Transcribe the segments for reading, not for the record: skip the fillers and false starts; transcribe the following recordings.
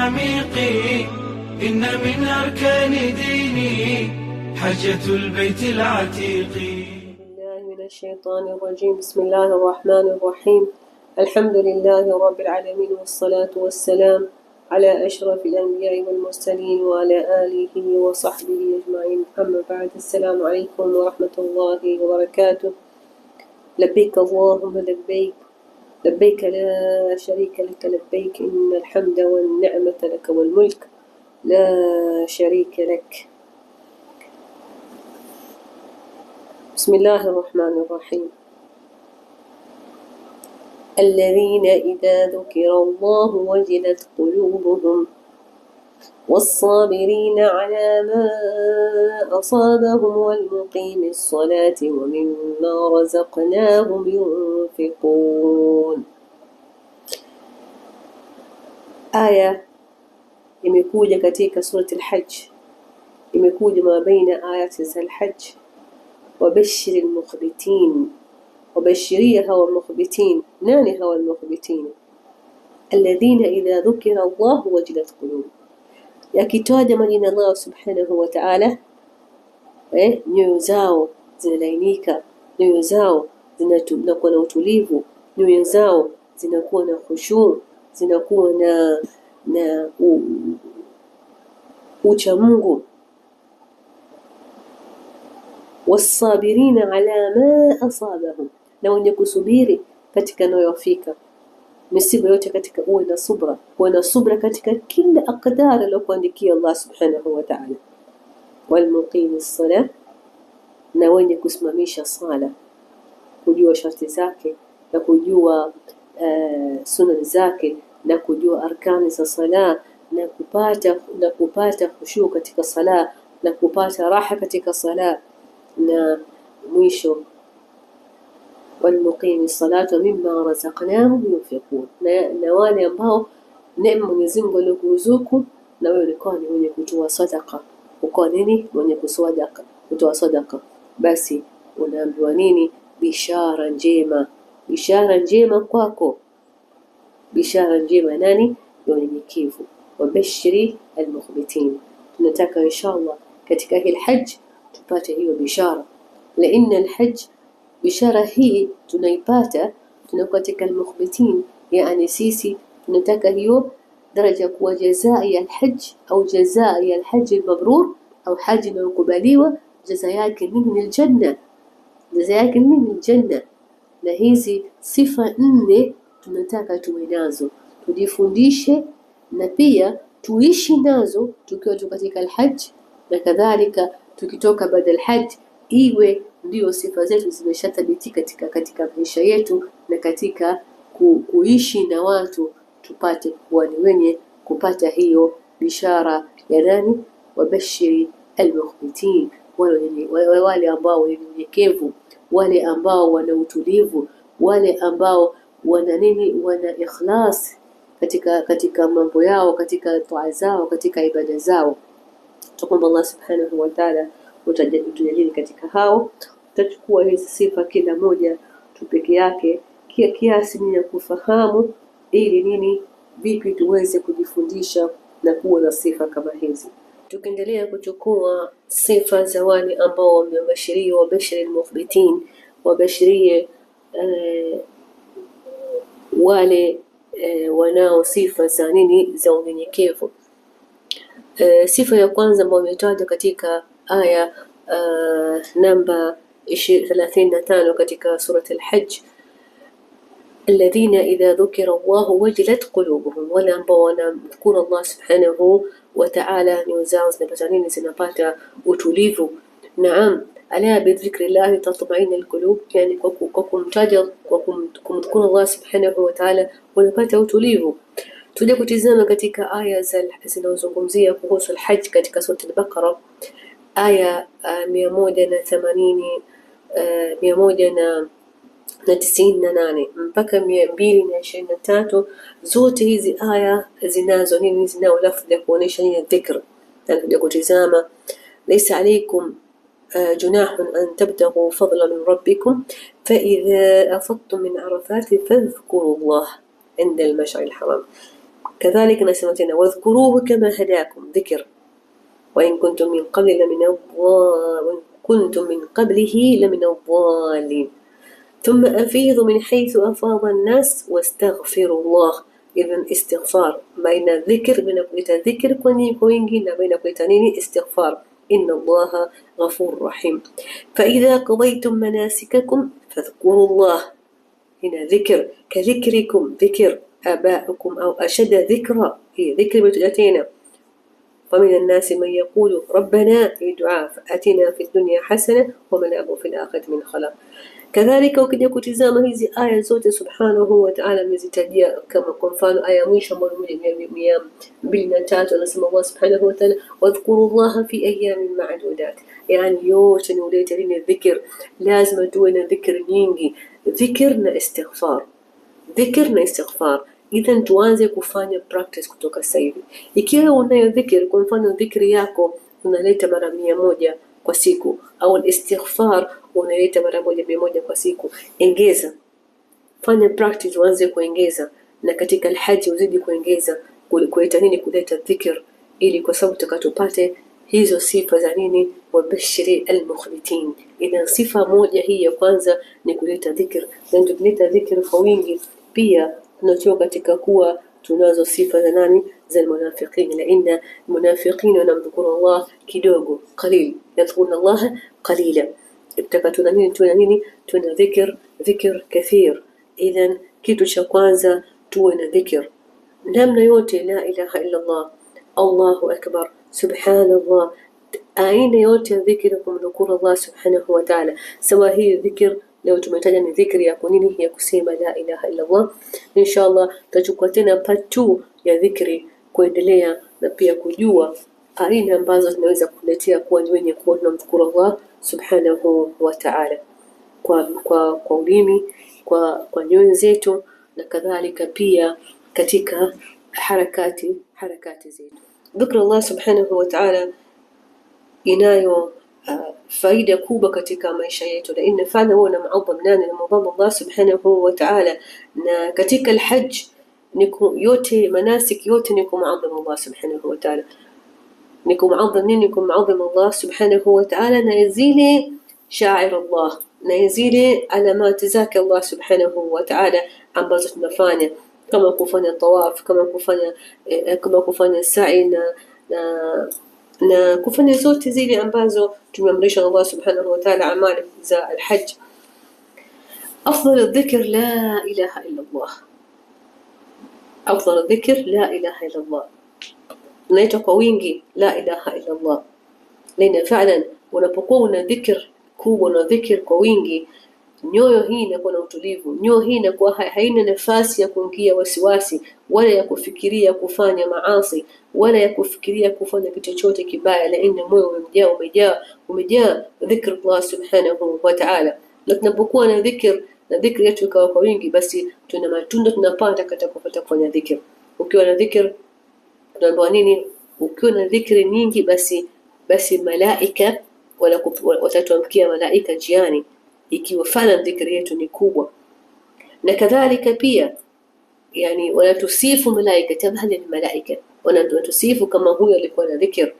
عميق إن من أركان ديني حجة البيت العتيق. بالله من الشيطان الرجيم. بسم الله الرحمن الرحيم. الحمد لله رب العالمين، والصلاة والسلام على أشرف الأنبياء والمرسلين وعلى آله وصحبه أجمعين. أما بعد، السلام عليكم ورحمة الله وبركاته. لبيك اللهم لبيك، لبيك لا شريك لك لبيك، إن الحمد والنعمة لك والملك لا شريك لك. بسم الله الرحمن الرحيم. الذين إذا ذكر الله وجلت قلوبهم والصابرين على ما أصابهم والمقيم الصلاة ومما رزقناهم ينفقون. آية imekuja katika surati al-Hajj, imekuja ma baina ayati za al-Hajj. وبشر المخبتين، وبشرية هو المخبتين. ناني هو المخبتين؟ الذين إذا ذكر الله وجلت قلوب، yakitaja majina Allah subhanahu wa ta'ala, nyoyo zao zinalainika, nyoyo zao zinakuwa na utulivu, nyoyo zao zinakuwa na khushu, zinakuwa na ucha Mungu. wasabirina ala ma asabahum, na wenye kusubiri katika yanayowafika misiba yote, katika uwe na subra katika kila aqdar aliyokuandikia Allah subhanahu wa ta'ala. walmuqimi as-salah, na wenye kusimamisha sala, kujua sharti zake na kujua sunan zake na kujua arkani za sala, na kupata khushu katika sala, na kupata raha katika sala. na mwisho walmuqimi salata mimma razaqnahum yunfiqun, na wale ambao neema Mwenyezi Mungu alikuruzuku na wewe ulikuwa ni mwenye kutoa sadaka, uko nini mwenye kuswadaka, kutoa sadaka, basi unaambiwa nini? Bishara njema, bishara njema kwako, bishara njema nani? Ni unyenyekevu. Wabashiri almukhbitin. Tunataka inshallah katika hii hajj tupate hiyo bishara, laina alhajj bishara hii tunaipata tunakuwa katika almukhbitin. Yani sisi tunataka hiyo daraja kuwa jazaa ya alhajj au jazaa ya alhajj almabrur au haji inayokubaliwa, jazaa yake ni aljanna, jazaa yake ni aljanna. Na hizi sifa 4 tunataka tuwe nazo, tujifundishe na pia tuishi nazo tukiwa katika alhajj, na kadhalika tukitoka baada ya hajj iwe ndio sifa zetu zimeshathabiti katika maisha yetu, na katika kuishi na watu tupate kuwa ni wenye kupata hiyo bishara ya nani? Wabashiri almukhbitin, wale ambao ni unyenyekevu, wale ambao wana utulivu, wale ambao wana nini? Wana ikhlas katika mambo yao, katika toa zao, katika ibada zao. Tuombe Allah subhanahu wa ta'ala utujalie katika hao. Tutachukua hizi sifa kila moja tupeke yake kiasi ni ya kufahamu, ili nini, vipi tuweze kujifundisha na kuwa na sifa kama hizi. Tukiendelea kuchukua sifa za wale ambao wamebashiriwa, wabashiri almukhbitin, wabashirie wale wanao sifa za nini? Za unyenyekevu. Sifa ya kwanza ambayo imetajwa katika aya namba 35 katika surati al-Hajj, alladhina idha dhukira Allah wajilat qulubuhum, wale ambao wanamdhukuru Allah subhanahu wa ta'ala nyoyo zao zinapata nini? Zinapata utulivu. Naam, ala bidhikri llahi tatma'innu alqulub, yani kwa kumtaja, kwa kumdhukuru Allah subhanahu wa ta'ala wanapata utulivu. Tuje kutizama katika aya zinazozungumzia kuhusu al-Hajj katika sura al-Baqara, aya 180 198 mpaka 223. Zote hizi aya zinazo nini? Zinao lafzi ya kuonesha nini? Dhikr. Tuje kutizama laysa alaykum جناح أن تبتغوا فضلا من ربكم فإذا أفضتم من عرفات فاذكروا الله عند المشعر الحرام. كذلك نسمتنا واذكروه كما هداكم ذكر وإن كنتم من قبله لمن الضالين ثم أفيضوا من حيث أفاض الناس واستغفروا الله. إذن استغفار بين ذكر بين ذكر كوينجي بين كويتانيني استغفار. إن الله غفور رحيم. فإذا قضيتم مناسككم فاذكروا الله. هنا ذكر كذكركم ذكر آبائكم أو أشد ذكرى هي ذكر بتجاتينا. ومن الناس من يقول ربنا في دعاء فأتنا في الدنيا حسنة وما له في الآخرة من خلاق. كذلك ukija kutizama hizi aya zote subhanahu wa ta'ala amezitajia kama kwa mfano aya mwisho 123 anasema Allah subhanahu wa ta'ala wadhkurullaha fi ayyamin ma'dudat. Yani yote ni ulete lini dhikr, lazima tuwe na dhikr nyingi, dhikr na istighfar. Idhan tuanze kufanya practice kutoka sasa hivi. Ikiwa unayo dhikr, kwa mfano dhikri yako unaleta mara 100 kwa siku au istighfar unaleta mara 100 kwa siku, engeza, fanya practice, uanze kuongeza, na katika alhaji uzidi kuongeza kuleta nini, kuleta dhikr, ili kwa sababu tutakatupate hizo sifa za nini, wabashiri almukhlitin. Ina sifa moja hii ya kwanza ni kuleta dhikr, na tukileta dhikr kwa wingi pia tunatoka katika kuwa tunazo sifa za nani, za munafiqin. La inna munafiqin wanamdhukuru Allah kidogo, qalil, yadhkuruna Allah qalila. Tutakatuna nini, tuna dhikr kathir. Idhan kitu cha kwanza tuwe na dhikr namna yote, la ilaha illa Allah, Allahu akbar, subhanallah, aina yote ya dhikr kumdhukuru Allah subhanahu wa ta'ala. Sawa hii dhikr leo tumetaja ni dhikri ya kunini, ya kusema la ilaha illa Allah. Inshallah tutachukua tena part 2 ya dhikri kuendelea na pia kujua aina ambazo zinaweza kuletea kuwa ni wenye kuwa tunamshukuru Allah subhanahu wa ta'ala kwa ulimi, kwa nyoyo zetu, na kadhalika pia katika harakati zetu. Dhikr Allah subhanahu wa ta'ala inayo faida kubwa katika maisha yetu, na inna fa'ala huwa mu'azzam nani na mu'azzam Allah subhanahu wa ta'ala. Na katika alhajj niku yote manasik yote niku mu'azzam Allah subhanahu wa ta'ala, niku mu'azzam Allah subhanahu wa ta'ala, na yazili sha'ir Allah, na yazili alamat zake Allah subhanahu wa ta'ala ambazo tunafanya kama kufanya tawaf, kama kufanya sa'i na kufanya zote zile ambazo tumeamrishwa Allah subhanahu wa ta'ala, amali za alhajj. أفضل الذكر لا إله إلا الله، أفضل الذكر لا إله إلا الله. naita kwa wingi la ilaha illa Allah, lina fa'lan unapokuwa una dhikr kubwa na dhikr kwa wingi, nyoyo hii inakuwa na utulivu, nyoyo hii inakuwa haina nafasi ya kuingia wasiwasi, wala ya kufikiria kufanya maasi, wala ya kufikiria kufanya kitu chochote kibaya, laana moyo umejaa dhikr Allah subhanahu wa ta'ala. Na tunapokuwa na dhikr yetu kwa wingi, basi tuna matunda tunapata katika kufanya dhikr. Ukiwa na dhikr tunaambiwa nini? Ukiwa na dhikri nyingi, basi malaika watatuamkia malaika jiani, ikiwa fana dhikri yetu ni kubwa. Na kadhalika pia yani wanatusifu malaika, tabhali malaika wanatusifu kama huyo alikuwa na dhikr.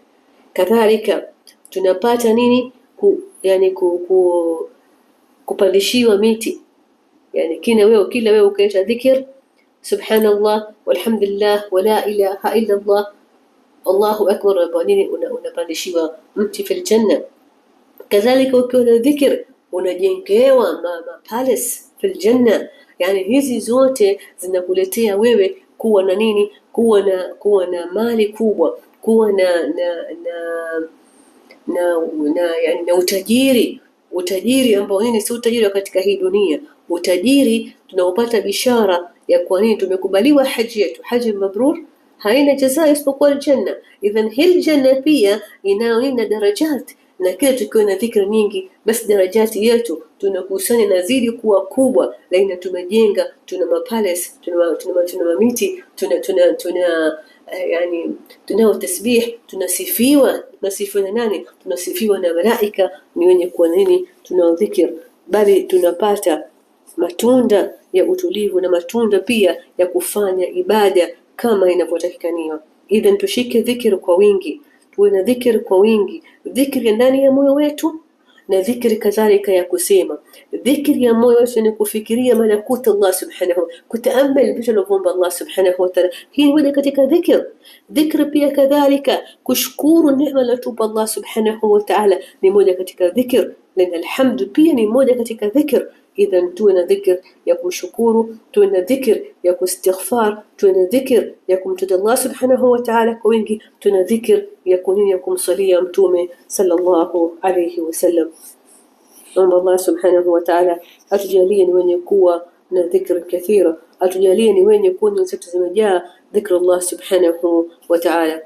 Kadhalika tunapata nini? Kupandishiwa miti, yani kila wewe ukaita dhikr subhanallah walhamdulillah wala ilaha illa Allah Allahu akbar, rabbani unapandishiwa mti fil janna. Kadhalika ukiwa na dhikr unajengewa palace fil janna. Yani hizi zote zinakuletea wewe kuwa na nini? Kuwa na mali kubwa, kuwa na utajiri ambao nini, si utajiri katika hii dunia, utajiri tunaopata bishara ya kwa nini tumekubaliwa haji yetu, haji mabrur, haina jazaa isipokuwa aljanna. Idhan hil janna pia inaona darajat, na kila tukiwa na dhikr nyingi, basi darajati yetu tunakusanya nazidi kuwa kubwa, laina tumejenga, tuna mapalace, tuna mamiti, yani tunao tasbih, tunasifiwa na nani? Tunasifiwa na malaika, ni wenye kuwa nini? Tunao dhikr, bali tunapata matunda ya utulivu na matunda pia ya kufanya ibada kama inavyotakikaniwa. Idhan tushike dhikri kwa wingi, tuwe na dhikri kwa wingi, dhikri ndani ya moyo wetu na dhikri kadhalika ya kusema. Dhikri ya moyo wetu ni kufikiria malakuti Allah subhanahu, kutaamal vitu alivyoumba Allah subhanahu wa ta'ala. Hii ni moja katika dhikr. Dhikri pia kadhalika kushukuru neema aliyotupa Allah subhanahu wa ta'ala ni moja katika dhikr, na alhamdu pia ni moja katika dhikr. Idhan tuwe na dhikr ya kumshukuru, tuwe na dhikr ya kustighfar, tuwe na dhikr ya kumtaja Allah subhanahu wa ta'ala kwa wingi, tuwe na dhikr ya kunini ya kumsalia mtume sallallahu alayhi wasallam. Naomba Allah subhanahu wa ta'ala atujalie ni wenye kuwa na dhikr kathira, atujalie ni wenye kuwa na zetu zimejaa dhikr Allah subhanahu wa ta'ala.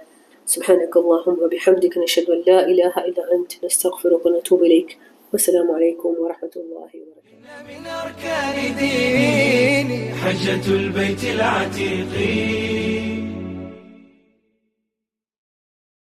سبحانك اللهم وبحمدك نشهد أن لا إله إلا أنت نستغفرك ونتوب إليك. والسلام عليكم ورحمة الله وبركاته. من أركان ديني حجة البيت العتيق.